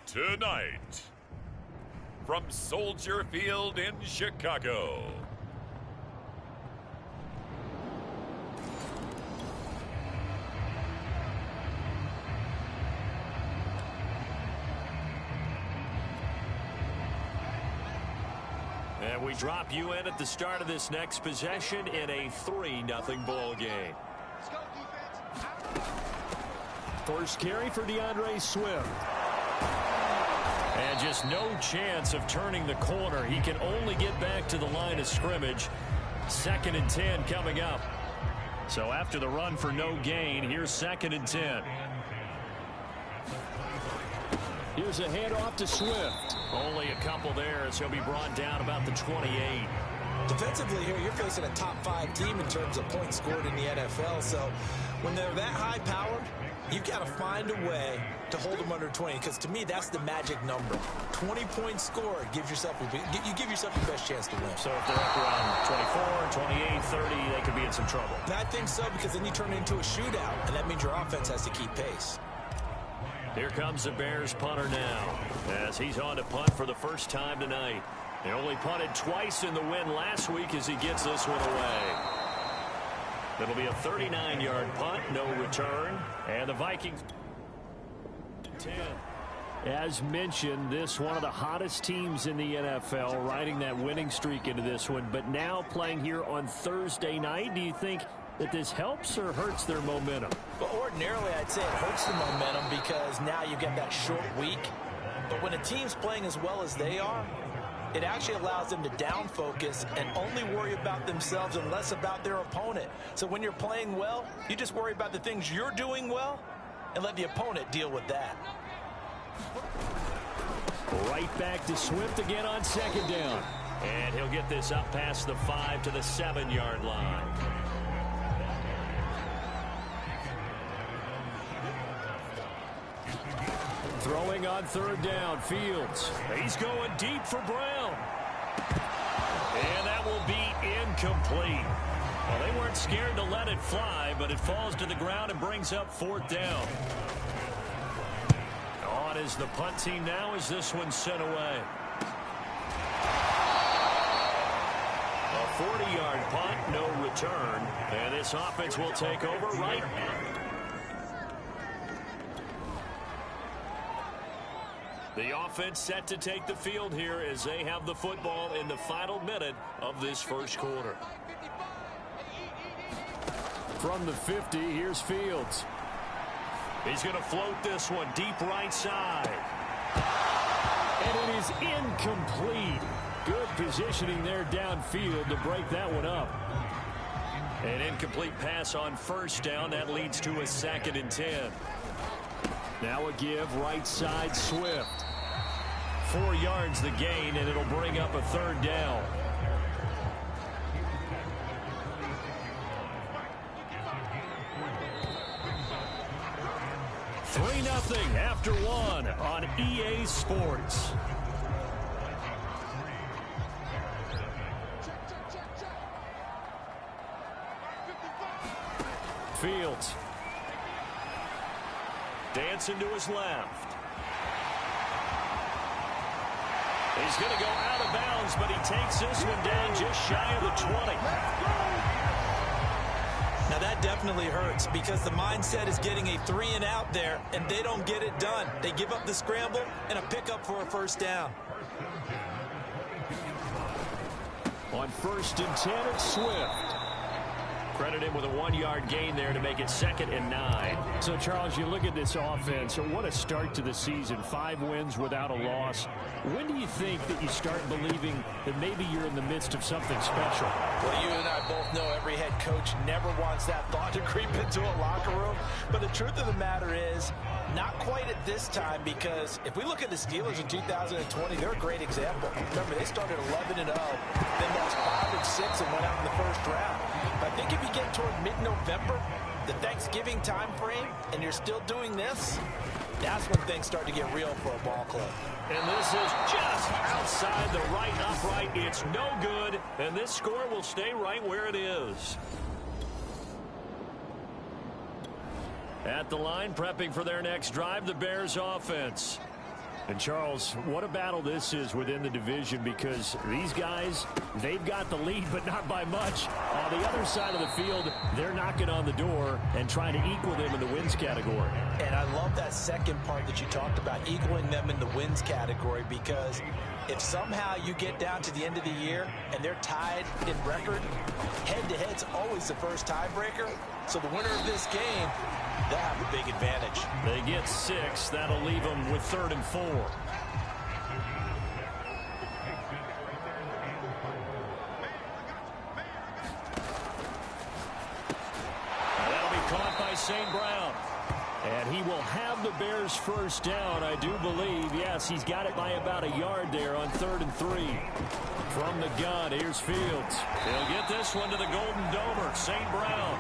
Tonight, from Soldier Field in Chicago, and we drop you in at the start of this next possession in a 3-0 ball game. First carry for DeAndre Swift. And just no chance of turning the corner. He can only get back to the line of scrimmage. 2nd and 10 coming up. So after the run for no gain, here's 2nd and 10. Here's a handoff to Swift. Only a couple there as he'll be brought down about the 28. Defensively here, you're facing a top 5 team in terms of points scored in the NFL. So when they're that high powered, you've got to find a way to hold them under 20, because to me that's the magic number. 20 points scored gives yourself you give yourself the best chance to win. So if they're up around 24, 28, 30, they could be in some trouble. And I think so, because then you turn it into a shootout, and that means your offense has to keep pace. Here comes the Bears punter now, as he's on to punt for the first time tonight. They only punted twice in the win last week as he gets this one away. It'll be a 39-yard punt, no return, and the Vikings 10. As mentioned, this one of the hottest teams in the NFL, riding that winning streak into this one, but now playing here on Thursday night. Do you think that this helps or hurts their momentum? Well, ordinarily I'd say it hurts the momentum, because now you get that short week. But when a team's playing as well as they are, it actually allows them to down focus and only worry about themselves and less about their opponent. So when you're playing well, you just worry about the things you're doing well and let the opponent deal with that. Right back to Swift again on 2nd down. And he'll get this up past the 5 to the 7-yard line. Throwing on 3rd down, Fields. He's going deep for Brown. And that will be incomplete. Well, they weren't scared to let it fly, but it falls to the ground and brings up 4th down. On is the punt team now as this one's sent away. A 40-yard punt, no return. And this offense will take over right now. The offense set to take the field here as they have the football in the final minute of this first quarter. From the 50, here's Fields. He's going to float this one deep right side. And it is incomplete. Good positioning there downfield to break that one up. An incomplete pass on 1st down. That leads to a 2nd and 10. Now a give right side, Swift. 4 yards the gain, and it'll bring up a 3rd down. Three 3-0 after one on EA Sports. Fields. Dancing to his left. He's going to go out of bounds, but he takes this one down just shy of the 20. Now that definitely hurts, because the mindset is getting a 3 and out there, and they don't get it done. They give up the scramble and a pickup for a 1st down. On 1st and 10, it's Swift. Credit him with a 1-yard gain there to make it 2nd and 9. So, Charles, you look at this offense, what a start to the season. 5 wins without a loss. When do you think that you start believing that maybe you're in the midst of something special? Well, you and I both know every head coach never wants that thought to creep into a locker room. But the truth of the matter is, not quite at this time, because if we look at the Steelers in 2020, they're a great example. Remember, they started 11-0, then lost 5 and 6 and went out in the 1st round. I think if you get toward mid-November, the Thanksgiving time frame, and you're still doing this, that's when things start to get real for a ball club. And this is just outside the right upright. It's no good, and this score will stay right where it is. At the line, prepping for their next drive, the Bears offense. And, Charles, what a battle this is within the division, because these guys, they've got the lead, but not by much. On the other side of the field, they're knocking on the door and trying to equal them in the wins category. And I love that second part that you talked about, equaling them in the wins category, because if somehow you get down to the end of the year and they're tied in record, head-to-head's always the first tiebreaker. So the winner of this game, they'll have a big advantage. They get 6. That'll leave them with 3rd and 4. That'll be caught by St. Brown. And he will have the Bears first down, I do believe. Yes, he's got it by about a yard there on 3rd and 3. From the gun, here's Fields. He'll get this one to the Golden Domer, St. Brown.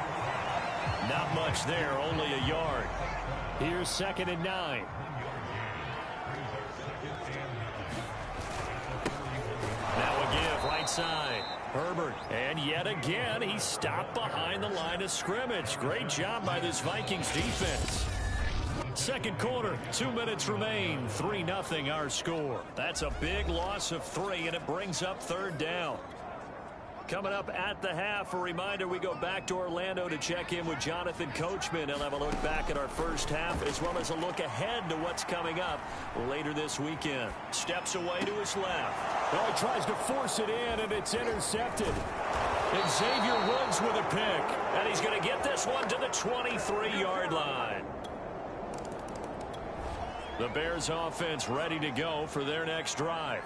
Not much there, only a yard. Here's 2nd and 9. Now a give, right side. Herbert, and yet again, he stopped behind the line of scrimmage. Great job by this Vikings defense. Second quarter, 2 minutes remain. 3-0 our score. That's a big loss of 3, and it brings up 3rd down. Coming up at the half, a reminder, we go back to Orlando to check in with Jonathan Coachman. He'll have a look back at our first half, as well as a look ahead to what's coming up later this weekend. Steps away to his left. Well, he tries to force it in, and it's intercepted. And Xavier Woods with a pick. And he's going to get this one to the 23-yard line. The Bears offense ready to go for their next drive.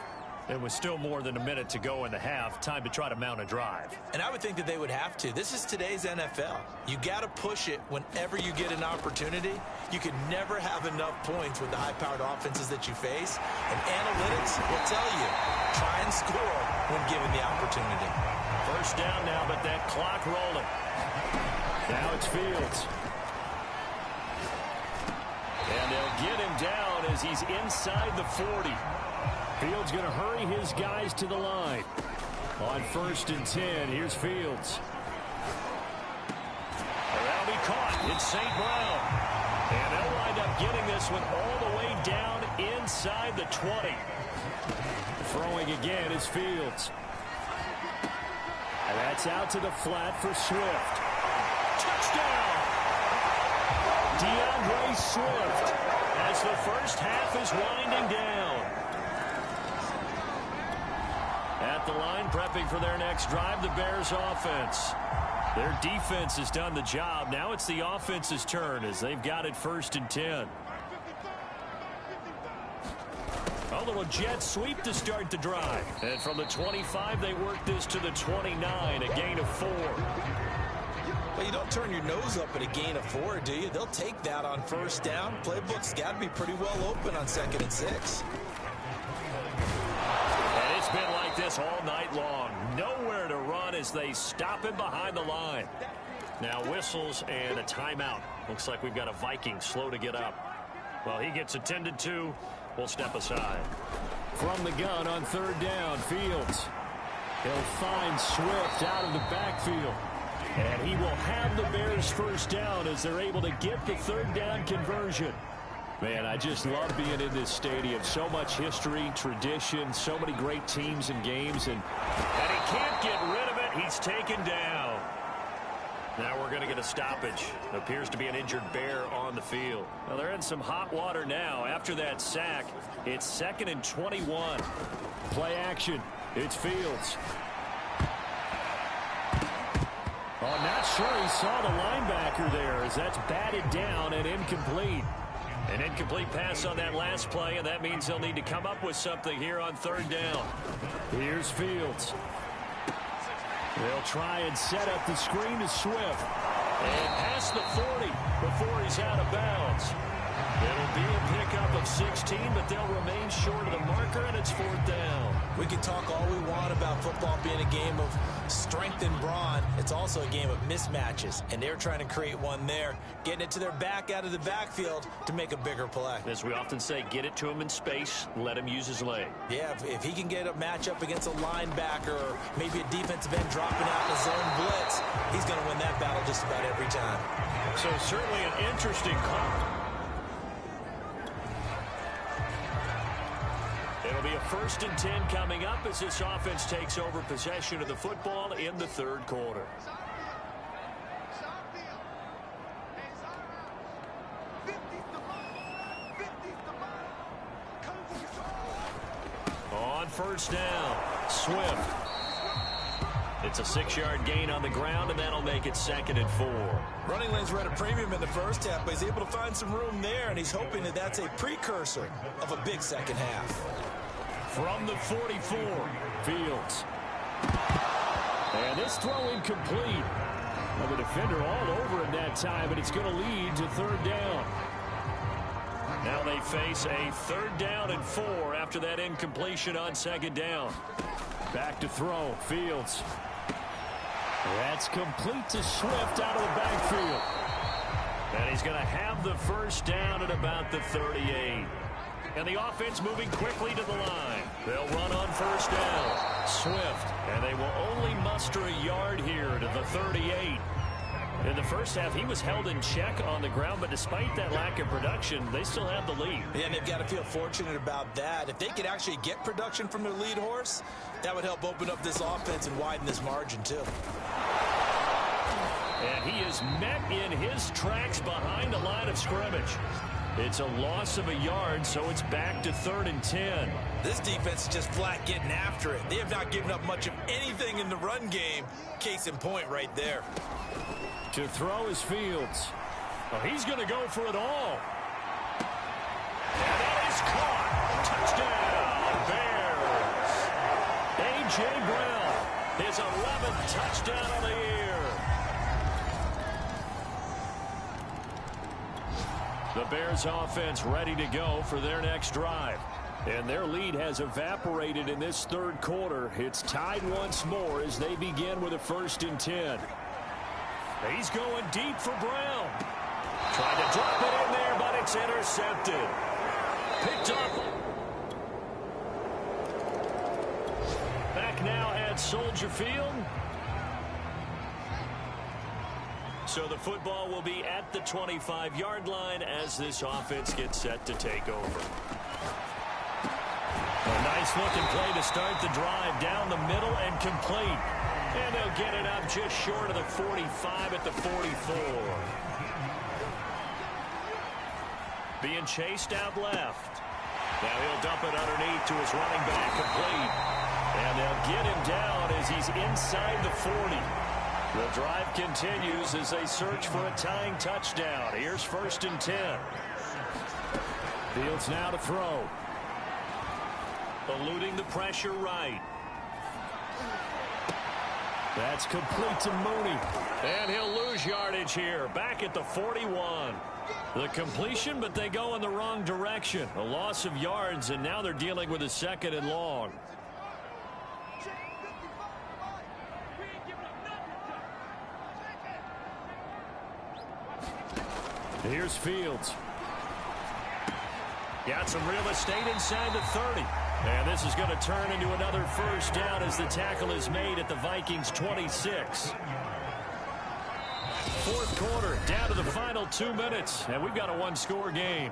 There was still more than a minute to go in the half. Time to try to mount a drive. And I would think that they would have to. This is today's NFL. You got to push it whenever you get an opportunity. You can never have enough points with the high-powered offenses that you face. And analytics will tell you, try and score when given the opportunity. First down now, but that clock rolling. Now it's Fields. And they'll get him down as he's inside the 40. Fields going to hurry his guys to the line. On 1st and 10, here's Fields. That'll be caught. It's St. Brown. And they'll wind up getting this one all the way down inside the 20. Throwing again is Fields. And that's out to the flat for Swift. Touchdown! DeAndre Swift as the first half is winding down. At the line, prepping for their next drive, the Bears offense. Their defense has done the job. Now it's the offense's turn as they've got it 1st and 10. A little jet sweep to start the drive. And from the 25, they work this to the 29, a gain of 4. Well, you don't turn your nose up at a gain of 4, do you? They'll take that on 1st down. Playbook's got to be pretty well open on 2nd and 6. And it's been like this all night long. Nowhere to run as they stop him behind the line. Now whistles and a timeout. Looks like we've got a Viking slow to get up. Well, he gets attended to. We'll step aside. From the gun on 3rd down, Fields. He'll find Swift out of the backfield. And he will have the Bears first down as they're able to get the 3rd down conversion. Man, I just love being in this stadium. So much history, tradition, so many great teams and games. And he can't get rid of it. He's taken down. Now we're going to get a stoppage. Appears to be an injured Bear on the field. Well, they're in some hot water now. After that sack, it's 2nd and 21. Play action. It's Fields. Oh, not sure he saw the linebacker there as that's batted down and incomplete. An incomplete pass on that last play, and that means he'll need to come up with something here on 3rd down. Here's Fields. They'll try and set up the screen to Swift. And past the 40 before he's out of bounds. It'll be a pickup of 16, but they'll remain short of the marker, and it's 4th down. We can talk all we want about football being a game of strength and brawn. It's also a game of mismatches, and they're trying to create one there, getting it to their back out of the backfield to make a bigger play. As we often say, get it to him in space, let him use his leg. Yeah, if he can get a matchup against a linebacker or maybe a defensive end dropping out in a zone blitz, he's going to win that battle just about every time. So certainly an interesting call. It'll be a 1st and 10 coming up as this offense takes over possession of the football in the 3rd quarter. On 1st down, Swift. It's a 6-yard gain on the ground, and that'll make it 2nd and 4. Running lanes were at a premium in the first half, but he's able to find some room there, and he's hoping that that's a precursor of a big second half. From the 44, Fields. And this throw incomplete. Well, the defender all over him that time, but it's going to lead to 3rd down. Now they face a 3rd down and 4 after that incompletion on 2nd down. Back to throw, Fields. That's complete to Swift out of the backfield. And he's going to have the 1st down at about the 38. And the offense moving quickly to the line. They'll run on 1st down. Swift. And they will only muster a yard here to the 38. In the first half, he was held in check on the ground, but despite that lack of production, they still have the lead. Yeah, and they've got to feel fortunate about that. If they could actually get production from their lead horse, that would help open up this offense and widen this margin, too. And he is met in his tracks behind the line of scrimmage. It's a loss of a yard, so it's back to 3rd and 10. This defense is just flat getting after it. They have not given up much of anything in the run game. Case in point right there. To throw is Fields. Well, he's going to go for it all. And that is caught. Touchdown, Bears. A.J. Brown, his 11th touchdown of the year. The Bears offense ready to go for their next drive. And their lead has evaporated in this 3rd quarter. It's tied once more as they begin with a 1st and 10. He's going deep for Brown. Tried to drop it in there, but it's intercepted. Picked up. Back now at Soldier Field. So the football will be at the 25-yard line as this offense gets set to take over. A nice-looking play to start the drive down the middle and complete. And they'll get it up just short of the 45 at the 44. Being chased out left. Now he'll dump it underneath to his running back, complete. And they'll get him down as he's inside the 40. The drive continues as they search for a tying touchdown. Here's 1st and 10. Fields now to throw. Eluding the pressure right. That's complete to Mooney. And he'll lose yardage here. Back at the 41. The completion, but they go in the wrong direction. A loss of yards, and now they're dealing with a 2nd and long. Here's Fields. Got some real estate inside the 30. And this is going to turn into another 1st down as the tackle is made at the Vikings 26. 4th quarter, down to the final 2 minutes. And we've got a 1-score game.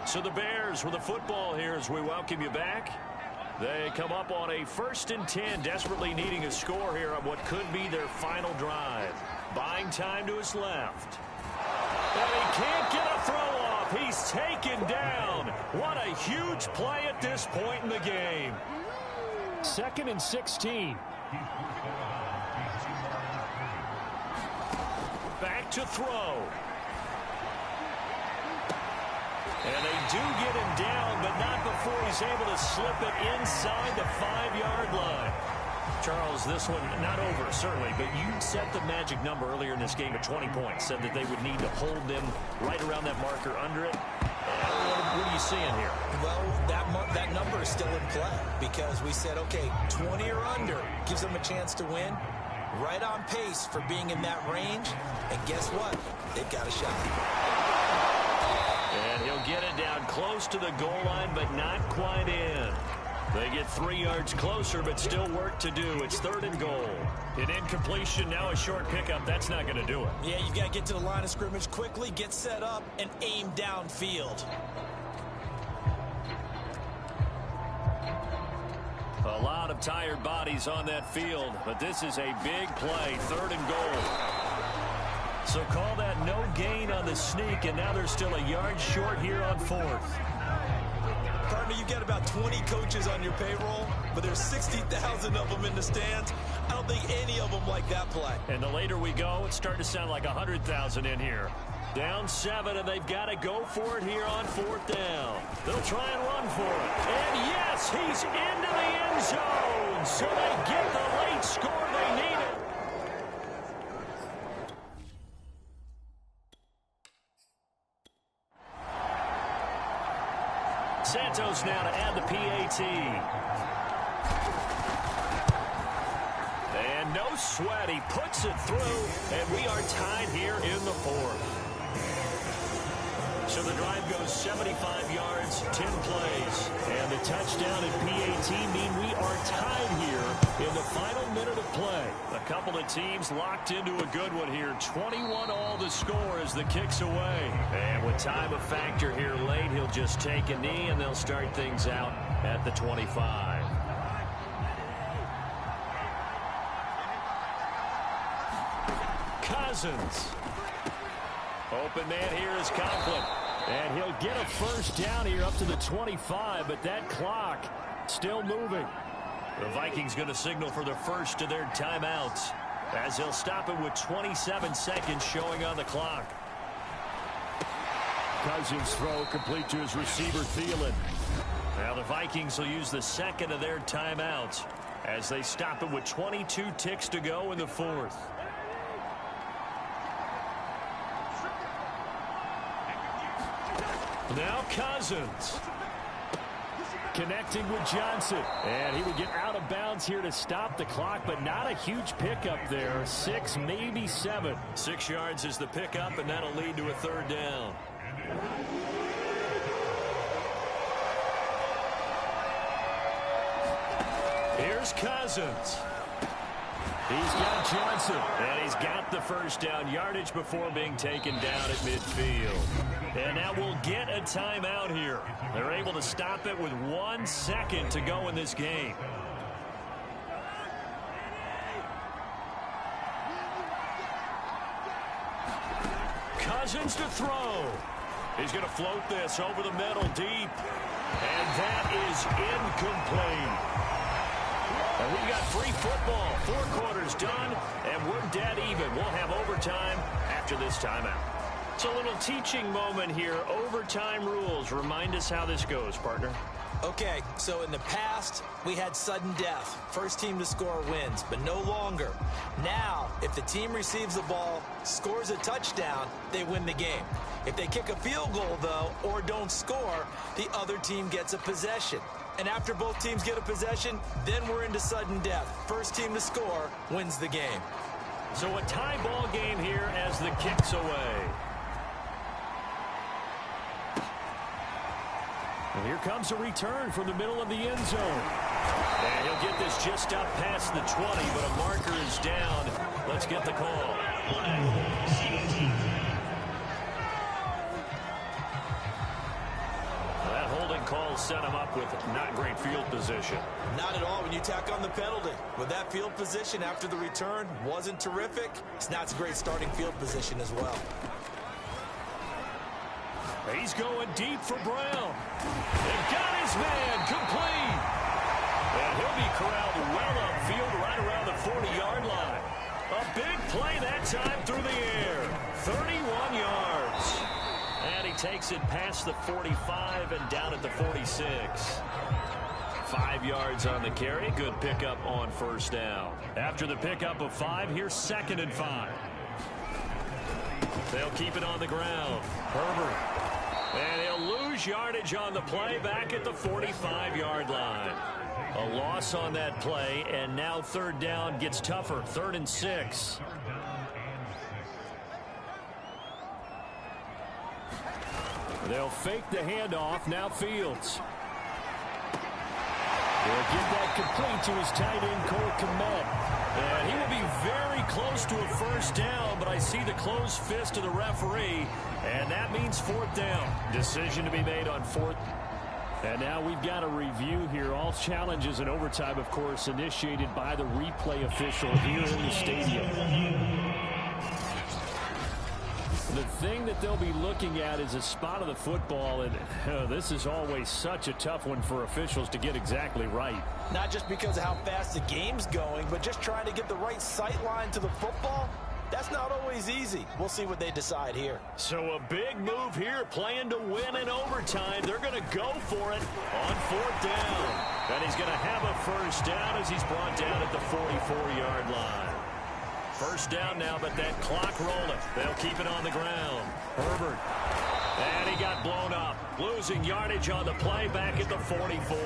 So the Bears with the football here as we welcome you back. They come up on a 1st and 10, desperately needing a score here on what could be their final drive. Buying time to his left. And he can't get a throw off. He's taken down. What a huge play at this point in the game. 2nd and 16. Back to throw. And they do get him down, but not before he's able to slip it inside the 5-yard line. Charles, this one not over, certainly, but you set the magic number earlier in this game at 20 points, said that they would need to hold them right around that marker under it. What are you seeing here? Well, that number is still in play because we said, okay, 20 or under gives them a chance to win. Right on pace for being in that range. And guess what? They've got a shot. And he'll get it down close to the goal line, but not quite in. They get 3 yards closer, but still work to do. It's 3rd and goal. An incompletion, now a short pickup. That's not going to do it. Yeah, you've got to get to the line of scrimmage quickly, get set up, and aim downfield. A lot of tired bodies on that field, but this is a big play, 3rd and goal. So call that no gain on the sneak, and now they're still a yard short here on 4th. Partner, you've got about 20 coaches on your payroll, but there's 60,000 of them in the stands. I don't think any of them like that play. And the later we go, it's starting to sound like 100,000 in here. Down 7, and they've got to go for it here on 4th down. They'll try and run for it. And yes, he's into the end zone. So they get the late score they needed. Santos now to add the PAT. And no sweat. He puts it through, and we are tied here in the 4th. So the drive goes 75 yards, 10 plays. And the touchdown and PAT mean we are tied here in the final minute of play. A couple of teams locked into a good one here. 21 all the score as the kick's away. And with time a factor here late, he'll just take a knee and they'll start things out at the 25. Cousins. Open man here is Conklin. And he'll get a first down here up to the 25, but that clock still moving. The Vikings going to signal for the first of their timeouts as they'll stop it with 27 seconds showing on the clock. Cousins throw complete to his receiver, Thielen. Now the Vikings will use the second of their timeouts as they stop it with 22 ticks to go in the 4th. Now Cousins. Connecting with Johnson. And he would get out of bounds here to stop the clock, but not a huge pickup there. 6, maybe 7. 6 yards is the pickup, and that'll lead to a 3rd down. Here's Cousins. He's got Johnson. And he's got the first down yardage before being taken down at midfield. And now we'll get a timeout here. They're able to stop it with 1 second to go in this game. Cousins to throw. He's going to float this over the middle deep. And that is incomplete. And we've got free football. 4 quarters done, and we're dead even. We'll have overtime after this timeout. So a little teaching moment here. Overtime rules. Remind us how this goes, partner. Okay, so in the past, we had sudden death. First team to score wins, but no longer. Now, if the team receives the ball, scores a touchdown, they win the game. If they kick a field goal, though, or don't score, the other team gets a possession. And after both teams get a possession, then we're into sudden death. First team to score wins the game. So a tie ball game here as the kick's away. And here comes a return from the middle of the end zone. And he'll get this just up past the 20, but a marker is down. Let's get the call. That holding call set him up with not great field position. Not at all when you tack on the penalty. With that field position after the return wasn't terrific, it's not a great starting field position as well. He's going deep for Brown. And got his man complete. And he'll be corralled well upfield right around the 40-yard line. A big play that time through the air. 31 yards. And he takes it past the 45 and down at the 46. 5 yards on the carry. Good pickup on first down. After the pickup of 5, here's 2nd and 5. They'll keep it on the ground. Herbert. And he'll lose yardage on the play back at the 45-yard line. A loss on that play, and now 3rd down gets tougher. 3rd and 6. They'll fake the handoff. Now Fields. He'll get that complete to his tight end, Cole Kmet. And he will be very close to a first down, but I see the closed fist of the referee, and that means fourth down. Decision to be made on fourth. And now we've got a review here. All challenges in overtime, of course, initiated by the replay official here in the stadium. The thing that they'll be looking at is a spot of the football, and this is always such a tough one for officials to get exactly right. Not just because of how fast the game's going, but just trying to get the right sight line to the football. That's not always easy. We'll see what they decide here. So a big move here, playing to win in overtime. They're going to go for it on fourth down. And he's going to have a first down as he's brought down at the 44-yard line. First down now, but that clock rolling. They'll keep it on the ground. Herbert. And he got blown up. Losing yardage on the play back at the 44.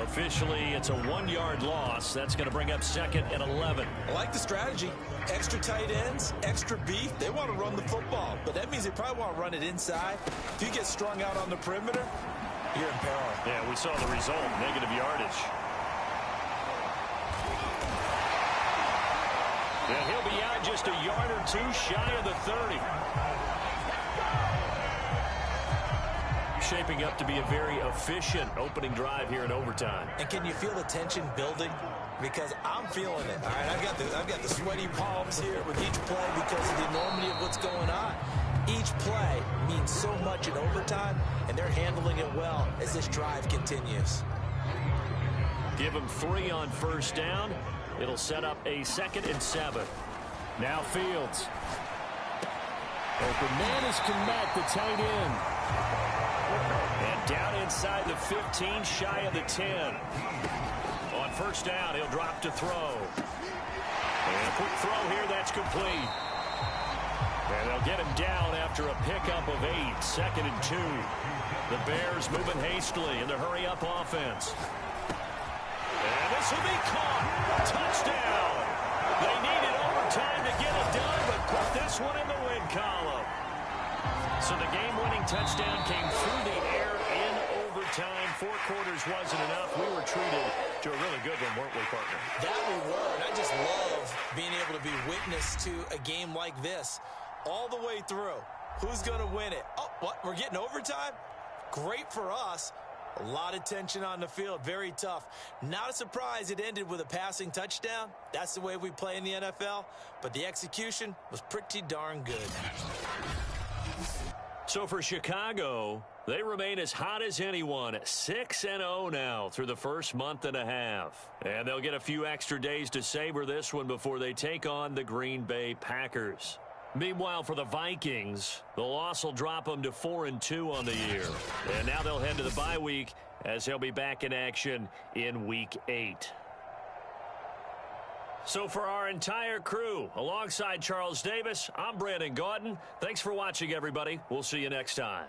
Officially, it's a 1-yard loss. That's going to bring up second and 11. I like the strategy. Extra tight ends, extra beef. They want to run the football, but that means they probably want to run it inside. If you get strung out on the perimeter, you're in peril. Yeah, we saw the result, negative yardage. And he'll be out just a yard or two shy of the 30. Shaping up to be a very efficient opening drive here in overtime. And can you feel the tension building? Because I'm feeling it. All right, I've got the sweaty palms here with each play because of the enormity of what's going on. Each play means so much in overtime, and they're handling it well as this drive continues. Give them 3 on first down. It'll set up a 2nd and 7. Now Fields. Open man is Kmet, the tight end. And down inside the 15, shy of the 10. On first down, he'll drop to throw. And a quick throw here, that's complete. And they'll get him down after a pickup of 8, 2nd and 2. The Bears moving hastily in the hurry-up offense. And this will be caught. Touchdown. They needed overtime to get it done, but put this one in the win column. So the game-winning touchdown came through the air in overtime. 4 quarters wasn't enough. We were treated to a really good one, weren't we, partner? That we were, and I just love being able to be witness to a game like this all the way through. Who's going to win it? Oh, what? We're getting overtime? Great for us. A lot of tension on the field. Very tough. Not a surprise it ended with a passing touchdown. That's the way we play in the NFL. But the execution was pretty darn good. So for Chicago, they remain as hot as anyone, 6-0 now through the first month and a half. And they'll get a few extra days to savor this one before they take on the Green Bay Packers. Meanwhile, for the Vikings, the loss will drop them to 4-2 on the year. And now they'll head to the bye week as they'll be back in action in Week 8. So for our entire crew, alongside Charles Davis, I'm Brandon Gaudin. Thanks for watching, everybody. We'll see you next time.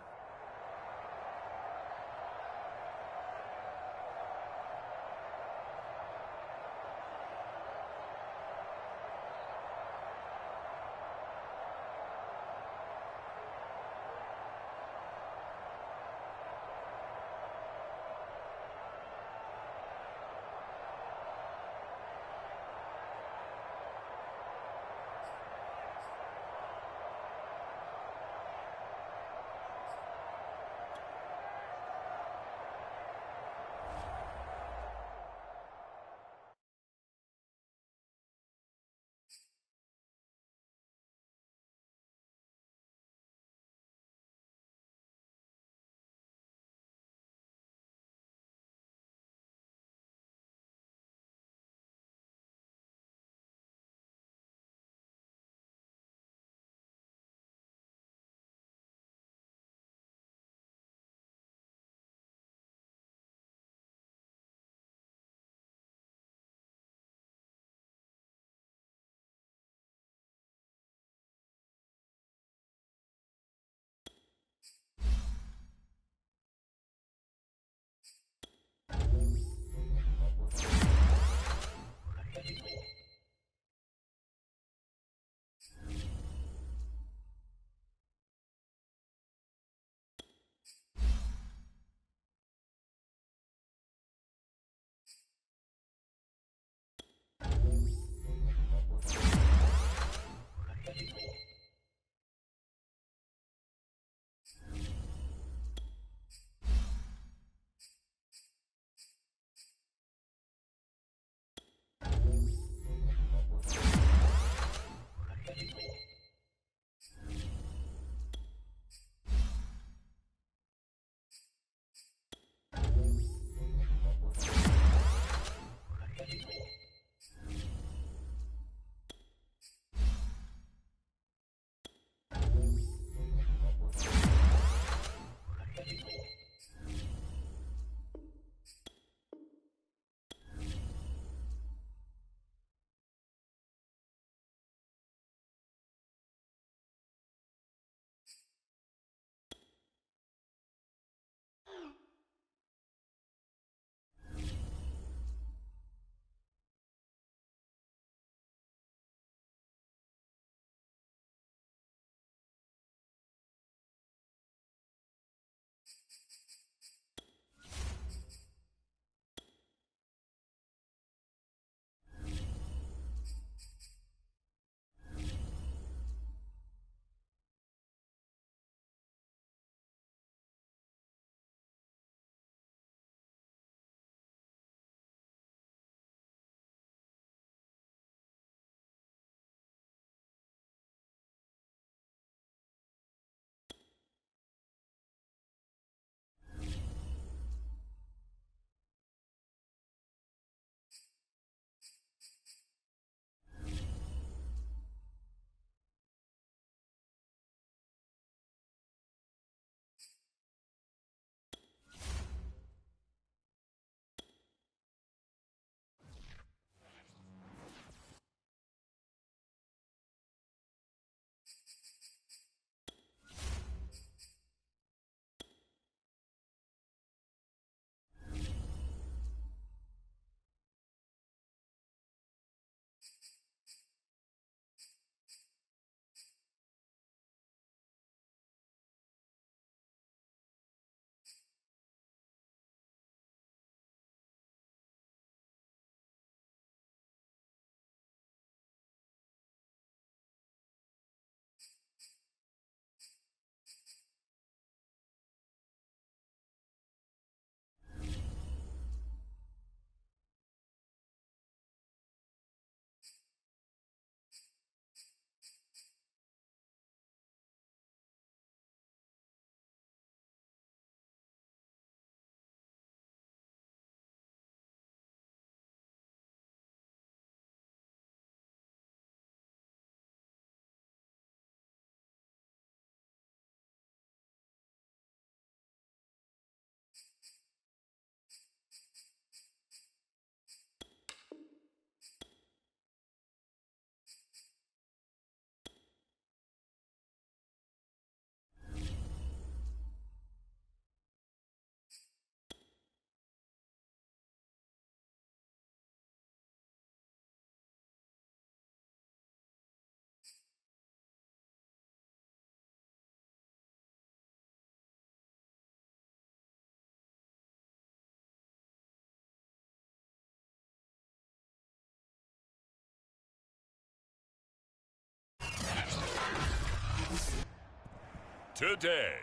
today.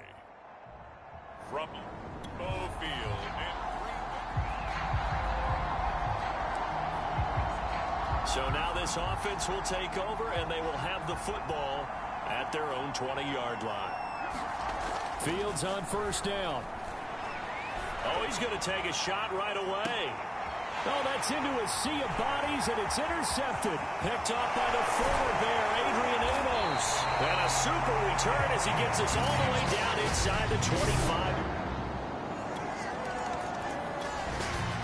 From Lambeau Field in So now this offense will take over, and they will have the football at their own 20-yard line. Fields on first down. Oh, he's going to take a shot right away. Oh, that's into a sea of bodies, and it's intercepted. Picked off by the former Bear, Adrian Amos. And a super return as he gets us all the way down inside the 25.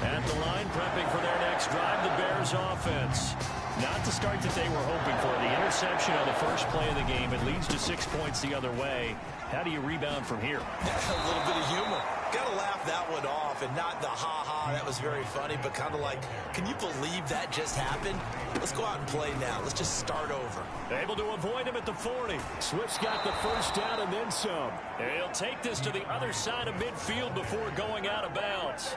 At the line, prepping for their next drive, the Bears offense. Not the start that they were hoping for. The interception on the first play of the game. It leads to 6 points the other way. How do you rebound from here? A little bit of humor. Got to laugh that one off, and not the ha-ha, that was very funny, but kind of like, can you believe that just happened? Let's go out and play now. Let's just start over. Able to avoid him at the 40. Swift's got the first down and then some. And he'll take this to the other side of midfield before going out of bounds.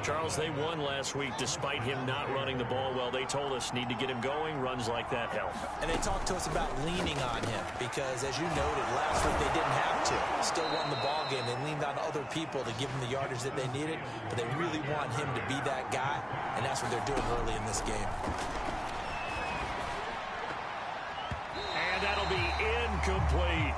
Charles, they won last week despite him not running the ball well. They told us need to get him going. Runs like that help. And they talked to us about leaning on him because, as you noted, last week they didn't have to. Still won the ball game. They leaned on other people to give them the yardage that they needed, but they really want him to be that guy, and that's what they're doing early in this game. And that'll be incomplete.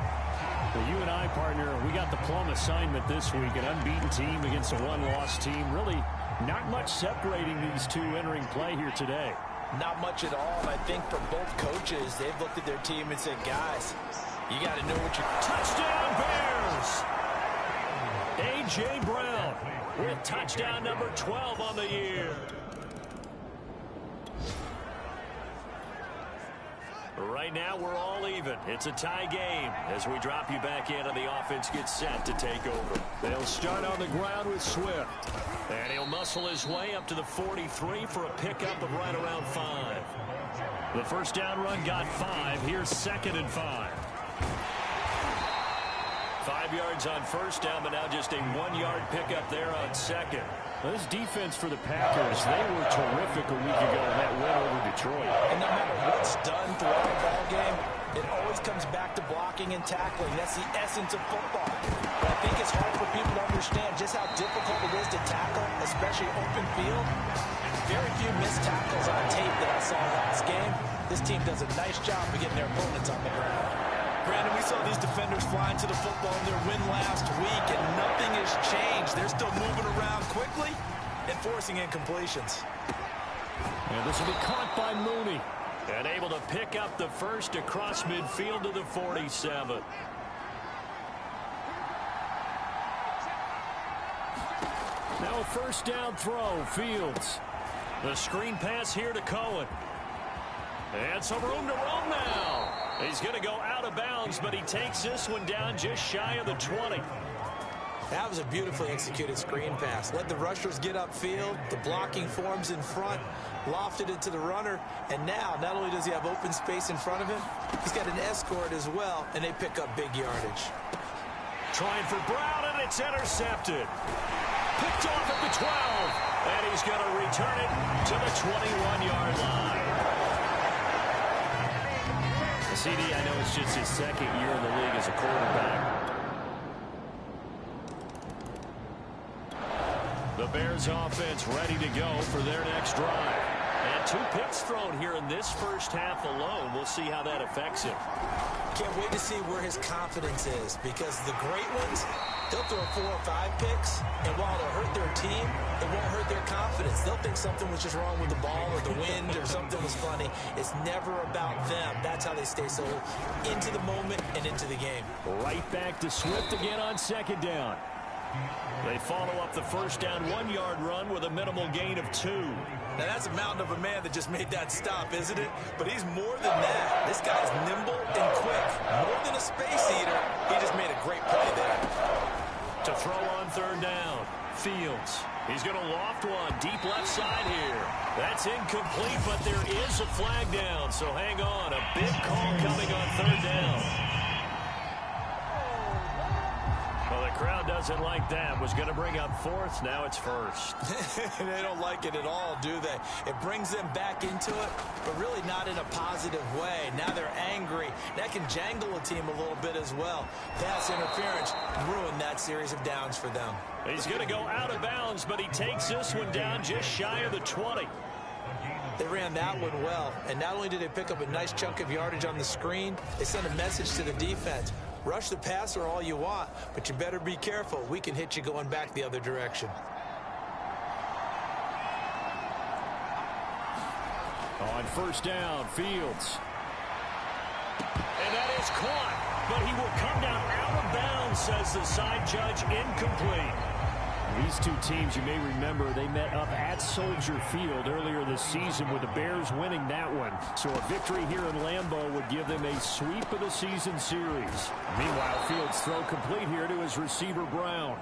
The U&I partner, we got the plum assignment this week, an unbeaten team against a one-loss team. Really not much separating these two entering play here today. Not much at all, and I think for both coaches, they've looked at their team and said, guys, you got to know what you're... Touchdown Bears! A.J. Brown with touchdown number 12 on the year. Right now, we're all even. It's a tie game as we drop you back in and the offense gets set to take over. They'll start on the ground with Swift. And he'll muscle his way up to the 43 for a pickup of right around 5. The first down run got 5. Here's 2nd and 5. 5 yards on first down, but now just a 1-yard pickup there on 2nd. Well, this defense for the Packers, they were terrific a week ago in that win over Detroit. And no matter what's done throughout the ball game, it always comes back to blocking and tackling. That's the essence of football. But I think it's hard for people to understand just how difficult it is to tackle, especially open field. Very few missed tackles on tape that I saw last game. This team does a nice job of getting their opponents on the ground. Brandon, we saw these defenders flying to the football in their win last week, and nothing has changed. They're still moving around quickly and forcing incompletions. And this will be caught by Mooney. And able to pick up the first across midfield to the 47. Now a first down throw, Fields. The screen pass here to Cohen. And some room to roam now. He's going to go out of bounds, but he takes this one down just shy of the 20. That was a beautifully executed screen pass. Let the rushers get upfield. The blocking forms in front. Lofted it to the runner. And now, not only does he have open space in front of him, he's got an escort as well, and they pick up big yardage. Trying for Brown, and it's intercepted. Picked off at the 12. And he's going to return it to the 21-yard line. CD, I know it's just his 2nd year in the league as a quarterback. The Bears offense ready to go for their next drive. And 2 picks thrown here in this first half alone. We'll see how that affects him. Can't wait to see where his confidence is, because the great ones, they'll throw 4 or 5 picks, and while it'll hurt their team, it won't hurt their confidence. They'll think something was just wrong with the ball or the wind or something was funny. It's never about them. That's how they stay so into the moment and into the game. Right back to Swift again on 2nd down. They follow up the first down 1-yard run with a minimal gain of 2. Now, that's a mountain of a man that just made that stop, isn't it? But he's more than that. This guy's nimble and quick. More than a space eater, he just made a great play there. To throw on 3rd down, Fields. He's going to loft one deep left side here. That's incomplete, but there is a flag down, so hang on. A big call coming on 3rd down. Well, the crowd does doesn't like that. Was going to bring up fourth. Now it's first. They don't like it at all, do they? It brings them back into it, but really not in a positive way. Now they're angry. That can jangle a team a little bit as well. Pass interference ruined that series of downs for them. He's going to go out of bounds, but he takes this one down just shy of the 20. They ran that one well, and not only did they pick up a nice chunk of yardage on the screen, they sent a message to the defense. Rush the passer all you want, but you better be careful. We can hit you going back the other direction. On first down, Fields. And that is caught, but he will come down out of bounds, says the side judge, incomplete. These two teams, you may remember, they met up at Soldier Field earlier this season with the Bears winning that one. So a victory here in Lambeau would give them a sweep of the season series. Meanwhile, Fields throw complete here to his receiver, Brown.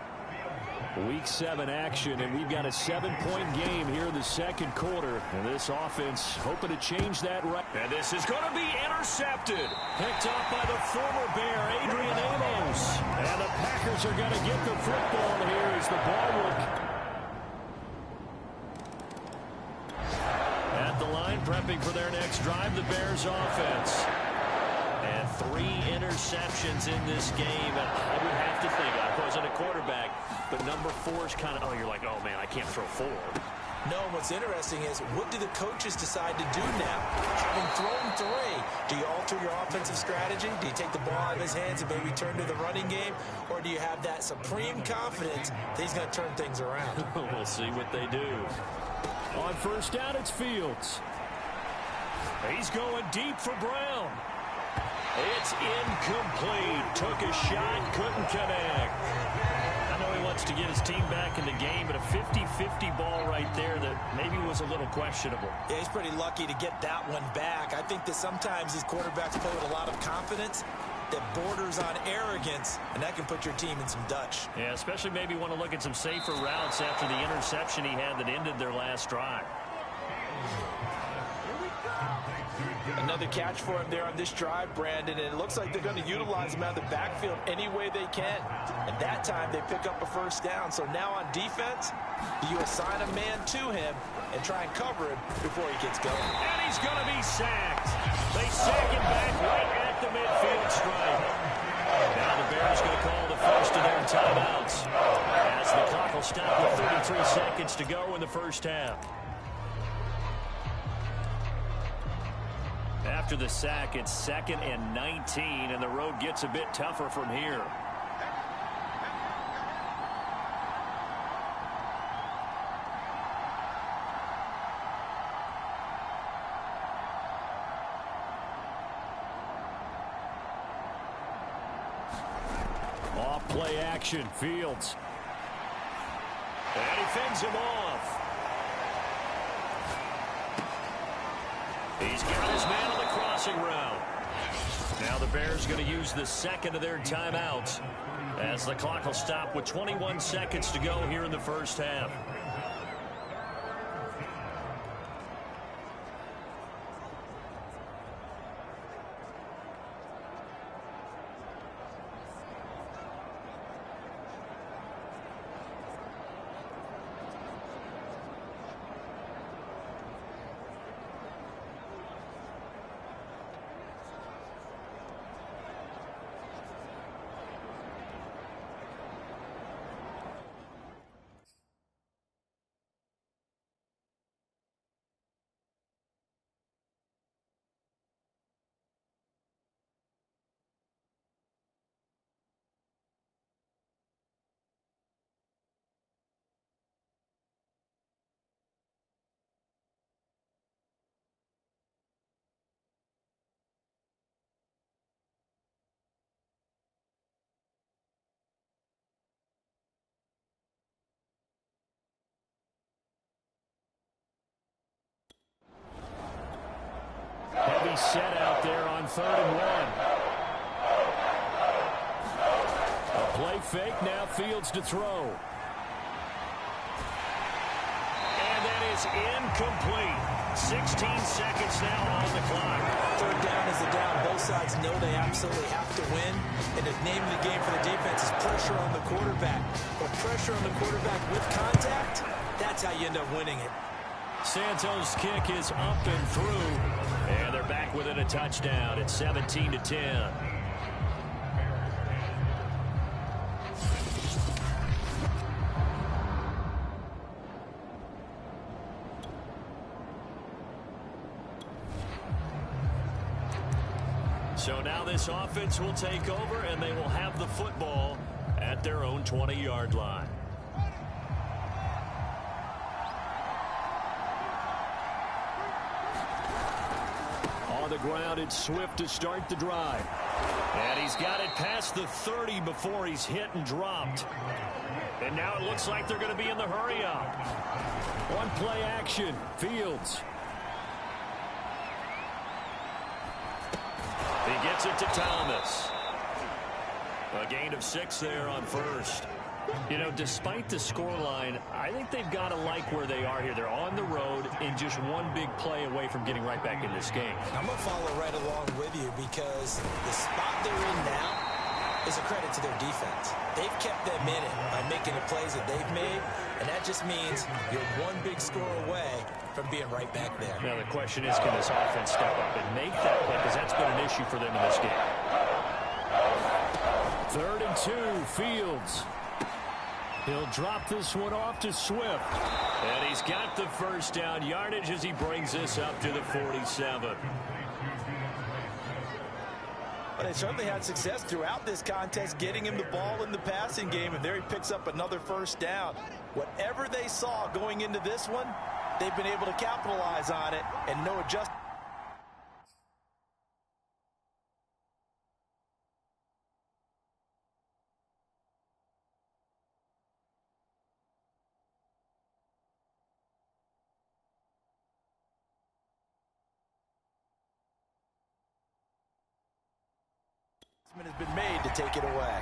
Week 7 action, and we've got a 7-point game here in the second quarter. And this offense hoping to change that right. And this is going to be intercepted. Picked up by the former Bear, Adrian Amos. And the Packers are going to get the football here as the ball will... At the line, prepping for their next drive, the Bears offense. And 3 interceptions in this game. And I would have to think, I wasn't a quarterback, but number 4 is kind of, you're like, oh, man, I can't throw 4. No, what's interesting is, what do the coaches decide to do now? Having thrown 3, do you alter your offensive strategy? Do you take the ball out of his hands and maybe turn to the running game? Or do you have that supreme confidence that he's going to turn things around? We'll see what they do. On first down, it's Fields. He's going deep for Brown. It's incomplete. Took a shot, couldn't connect. I know he wants to get his team back in the game, but a 50-50 ball right there that maybe was a little questionable. Yeah, he's pretty lucky to get that one back. I think that sometimes these quarterbacks play with a lot of confidence that borders on arrogance, and that can put your team in some Dutch. Yeah, especially maybe want to look at some safer routes after the interception he had that ended their last drive. Another catch for him there on this drive, Brandon, and it looks like they're going to utilize him out of the backfield any way they can. And that time they pick up a first down. So now on defense, you assign a man to him and try and cover him before he gets going. And he's going to be sacked. They sack him back right at the midfield stripe. Now the Bears going to call the first of their timeouts as the clock will stop with 33 seconds to go in the first half. After the sack, it's 2nd and 19, and the road gets a bit tougher from here. Off play action, Fields. And he fends him off. He's got his man on the crossing route. Now the Bears going to use the second of their timeouts as the clock will stop with 21 seconds to go here in the first half. Heavy set out there on 3rd and 1. A play fake, now Fields to throw. And that is incomplete. 16 seconds now on the clock. Third down is the down. Both sides know they absolutely have to win. And the name of the game for the defense is pressure on the quarterback. But pressure on the quarterback with contact, that's how you end up winning it. Santos' kick is up and through. And they're back within a touchdown. It's 17-10. So now this offense will take over, and they will have the football at their own 20-yard line. On the ground, it's Swift to start the drive. And he's got it past the 30 before he's hit and dropped. And now it looks like they're going to be in the hurry-up. One play action, Fields. He gets it to Thomas. A gain of 6 there on first. You know, despite the scoreline, I think they've got to like where they are here. They're on the road and just one big play away from getting right back in this game. I'm going to follow right along with you because the spot they're in now is a credit to their defense. They've kept them in it by making the plays that they've made, and that just means you're one big score away from being right back there. Now the question is, can this offense step up and make that play? Because that's been an issue for them in this game. 3rd and 2, Fields. He'll drop this one off to Swift. And he's got the first down yardage as he brings this up to the 47. But they certainly had success throughout this contest getting him the ball in the passing game, and there he picks up another first down. Whatever they saw going into this one, they've been able to capitalize on it and no adjustment. Has been made to take it away.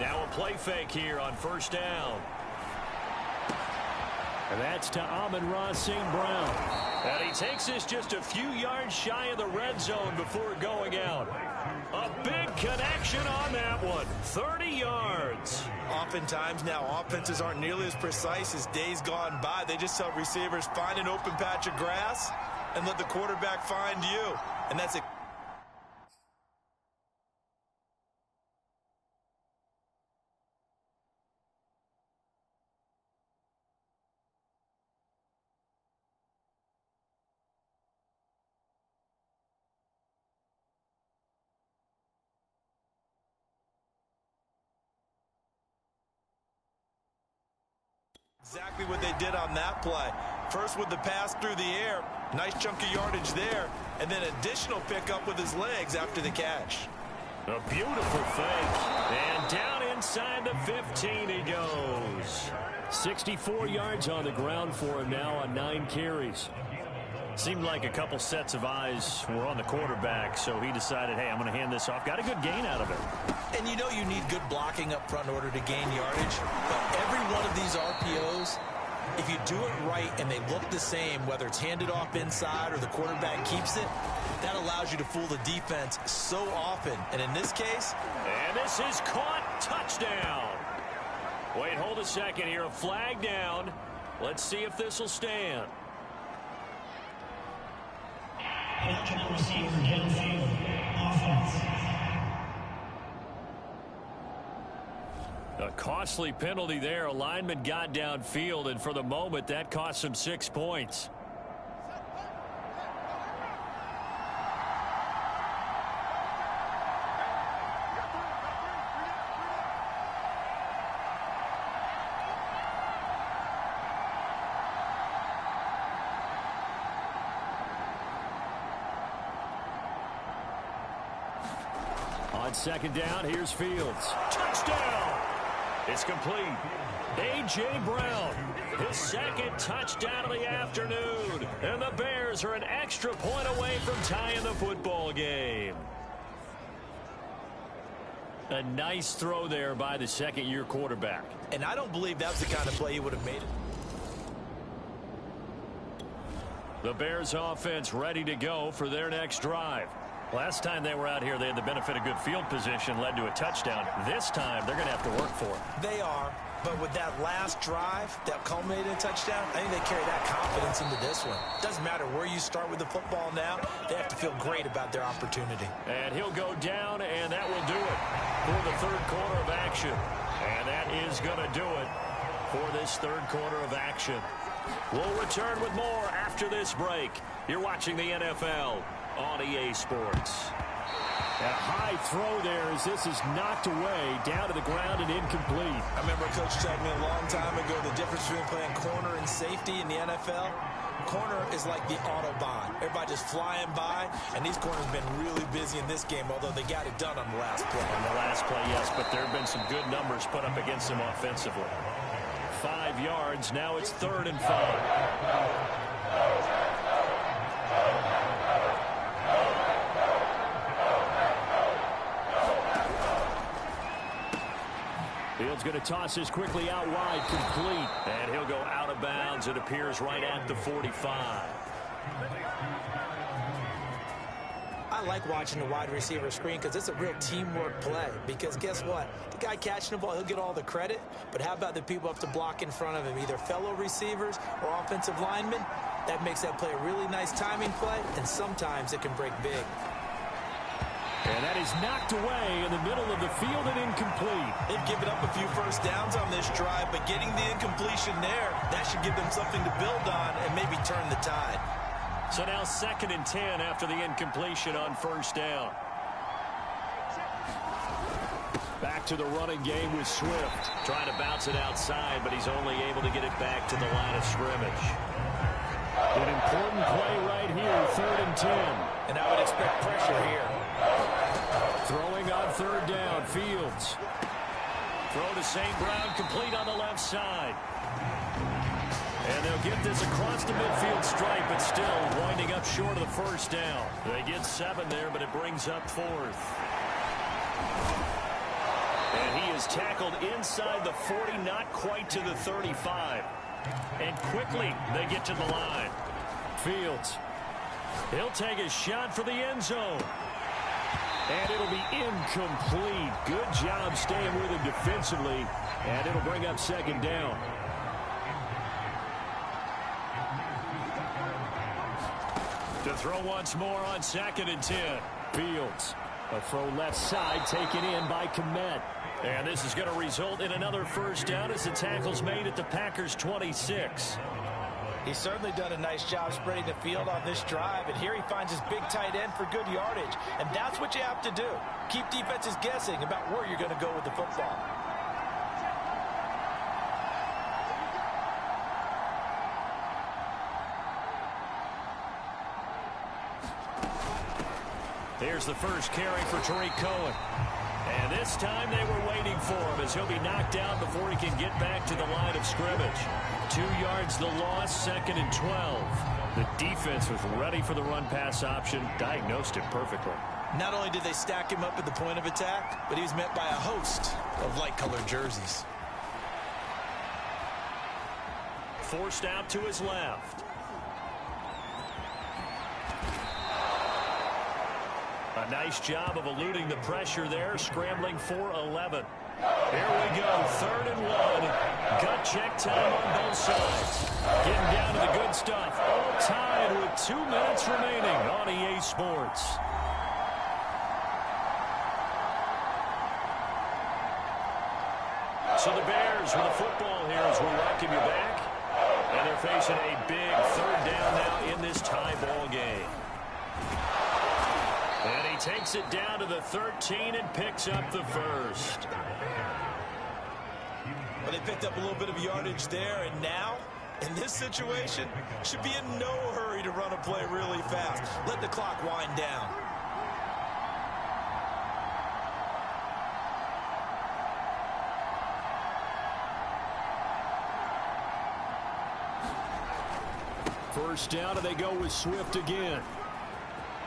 Now a play fake here on first down. And that's to Amon-Ra St. Brown. And he takes this just a few yards shy of the red zone before going out. A big connection on that one. 30 yards. Oftentimes now offenses aren't nearly as precise as days gone by. They just tell receivers, find an open patch of grass and let the quarterback find you. And that's it. Exactly what they did on that play. First with the pass through the air. Nice chunk of yardage there. And then additional pickup with his legs after the catch. A beautiful fake. And down inside the 15 he goes. 64 yards on the ground for him now on 9 carries. Seemed like a couple sets of eyes were on the quarterback, so he decided, hey, I'm going to hand this off. Got a good gain out of it. And you know you need good blocking up front in order to gain yardage. But every one of these RPOs, if you do it right and they look the same, whether it's handed off inside or the quarterback keeps it, that allows you to fool the defense so often. And in this case... And this is caught. Touchdown. Wait, hold a second here. A flag down. Let's see if this will stand. A costly penalty there. A lineman got downfield, and for the moment, that cost him 6 points. On second down, here's Fields. Touchdown! It's complete. A.J. Brown, his second touchdown of the afternoon. And the Bears are an extra point away from tying the football game. A nice throw there by the second-year quarterback. And I don't believe that's the kind of play he would have made it. The Bears offense ready to go for their next drive. Last time they were out here, they had the benefit of good field position, led to a touchdown. This time, they're going to have to work for it. They are, but with that last drive that culminated in a touchdown, I think they carry that confidence into this one. Doesn't matter where you start with the football now, they have to feel great about their opportunity. And he'll go down, and that will do it for the third quarter of action. And that is going to do it for this third quarter of action. We'll return with more after this break. You're watching the NFL on EA Sports. A high throw there as this is knocked away, down to the ground and incomplete. I remember Coach telling me a long time ago the difference between playing corner and safety in the NFL. Corner is like the Autobahn. Everybody just flying by, and these corners have been really busy in this game, although they got it done on the last play. On the last play, yes, but there have been some good numbers put up against them offensively. 5 yards, now it's 3rd and 5. Fields going to toss this quickly out wide, complete. And he'll go out of bounds, it appears, right at the 45. I like watching the wide receiver screen because it's a real teamwork play. Because guess what? The guy catching the ball, he'll get all the credit. But how about the people up to block in front of him, either fellow receivers or offensive linemen? That makes that play a really nice timing play, and sometimes it can break big. And that is knocked away in the middle of the field and incomplete. They've given up a few first downs on this drive, but getting the incompletion there, that should give them something to build on and maybe turn the tide. So now 2nd and 10 after the incompletion on first down. Back to the running game with Swift. Trying to bounce it outside, but he's only able to get it back to the line of scrimmage. An important play right here, 3rd and 10. And I would expect pressure here. Throwing on 3rd down, Fields. Throw to St. Brown, complete on the left side. And they'll get this across the midfield stripe, but still winding up short of the first down. They get 7 there, but it brings up 4th. And he is tackled inside the 40, not quite to the 35. And quickly, they get to the line. Fields. He'll take a shot for the end zone. And it'll be incomplete. Good job staying with him defensively. And it'll bring up 2nd down. To throw once more on 2nd and 10. Fields. A throw left side taken in by Kmet. And this is going to result in another first down as the tackle's made at the Packers' 26. He's certainly done a nice job spreading the field on this drive, and here he finds his big tight end for good yardage. And that's what you have to do. Keep defenses guessing about where you're going to go with the football. Here's the first carry for Tariq Cohen. And this time they were waiting for him as he'll be knocked down before he can get back to the line of scrimmage. 2 yards the loss, 2nd and 12. The defense was ready for the run-pass option, diagnosed it perfectly. Not only did they stack him up at the point of attack, but he was met by a host of light-colored jerseys. Forced out to his left. A nice job of eluding the pressure there, scrambling for 11. Here we go, 3rd and 1. Gut check time on both sides. Getting down to the good stuff. All tied with 2 minutes remaining on EA Sports. So the Bears with the football here as we welcome you back. And they're facing a big 3rd down now in this tie ball game. And he takes it down to the 13 and picks up the first. Well, they picked up a little bit of yardage there, and now, in this situation, should be in no hurry to run a play really fast. Let the clock wind down. First down, and they go with Swift again.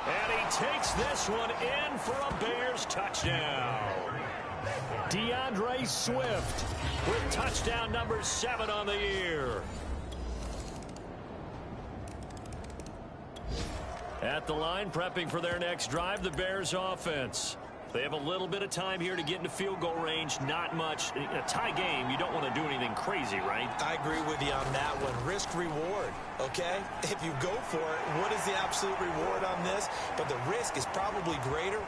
And he takes this one in for a Bears touchdown. DeAndre Swift with touchdown number 7 on the year. At the line, prepping for their next drive, the Bears offense. They have a little bit of time here to get into field goal range. Not much. In a tie game, you don't want to do anything crazy, right? I agree with you on that one. Risk reward, okay? If you go for it, what is the absolute reward on this? But the risk is probably greater.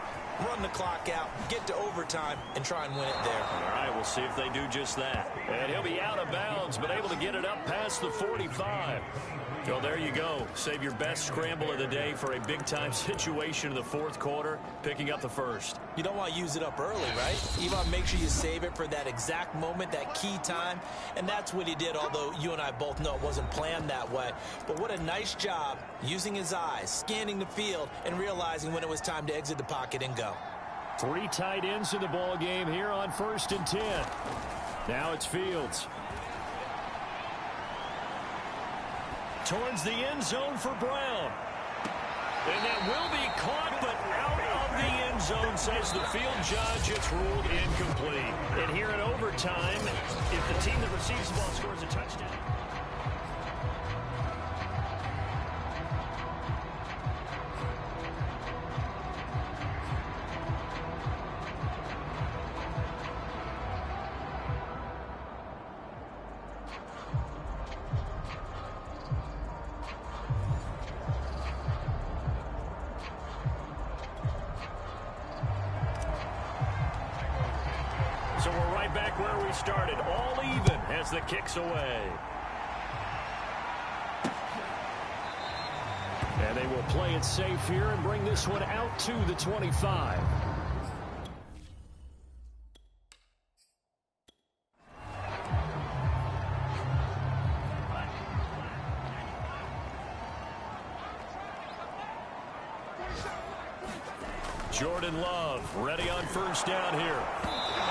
Run the clock out, get to overtime, and try and win it there. All right, we'll see if they do just that. And he'll be out of bounds, but able to get it up past the 45. Well, there you go. Save your best scramble of the day for a big-time situation in the fourth quarter, picking up the first. You don't want to use it up early, right? You want to make sure you save it for that exact moment, that key time, and that's what he did, although you and I both know it wasn't planned that way. But what a nice job using his eyes, scanning the field, and realizing when it was time to exit the pocket and go. 3 tight ends in the ball game here on 1st and 10. Now it's Fields. Towards the end zone for Brown. And that will be caught, but out of the end zone, says the field judge. It's ruled incomplete. And here in overtime, if the team that receives the ball scores a touchdown. So we're right back where we started, all even as the kick's away. And they will play it safe here and bring this one out to the 25. Jordan Love ready on 1st down here.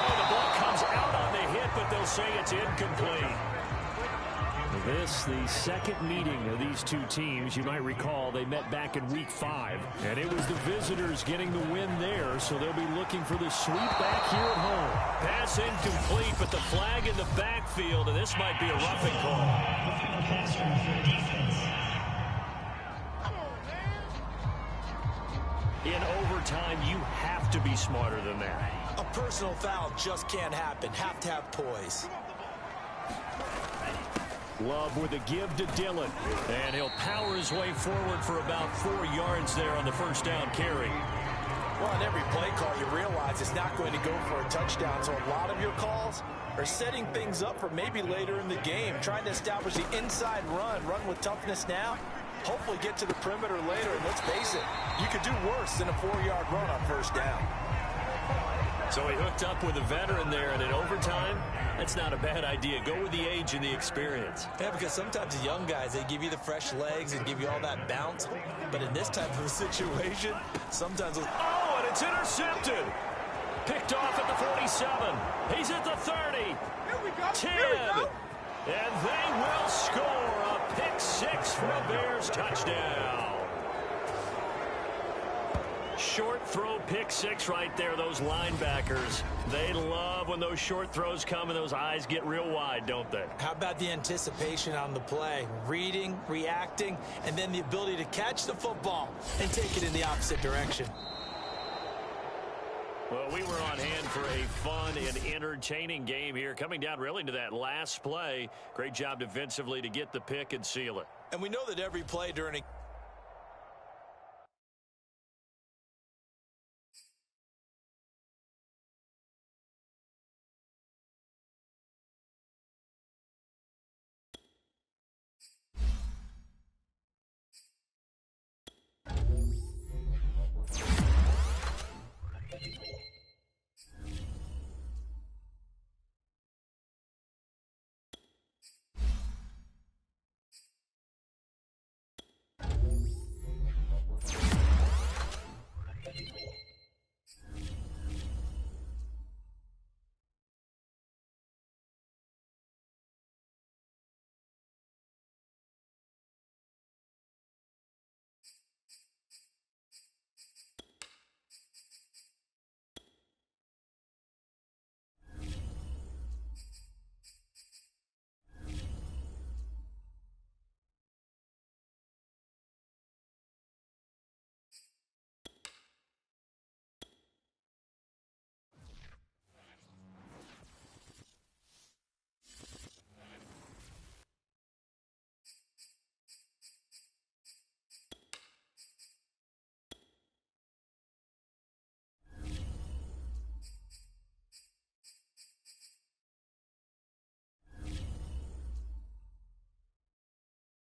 Oh, the ball comes out on the hit, but they'll say it's incomplete. This, the second meeting of these two teams. You might recall they met back in week 5. And it was the visitors getting the win there, so they'll be looking for the sweep back here at home. Pass incomplete, but the flag in the backfield, and this might be a roughing call. In overtime, you have to be smarter than that. A personal foul just can't happen. Have to have poise. Love with a give to Dillon. And he'll power his way forward for about 4 yards there on the 1st down carry. Well, on every play call, you realize it's not going to go for a touchdown. So a lot of your calls are setting things up for maybe later in the game, trying to establish the inside run with toughness now. Hopefully get to the perimeter later, and let's face it, you could do worse than a 4-yard run on 1st down. So he hooked up with a veteran there, and in overtime, that's not a bad idea. Go with the age and the experience. Yeah, because sometimes the young guys, they give you the fresh legs and give you all that bounce. But in this type of a situation, sometimes... Oh, and it's intercepted. Picked off at the 47. He's at the 30. Here we go. 10. Here we go. And they will score a pick-6 for a Bears touchdown. Short throw pick-6 right there, those linebackers. They love when those short throws come and those eyes get real wide, don't they? How about the anticipation on the play? Reading, reacting, and then the ability to catch the football and take it in the opposite direction. Well, we were on hand for a fun and entertaining game here. Coming down really to that last play. Great job defensively to get the pick and seal it. And we know that every play during a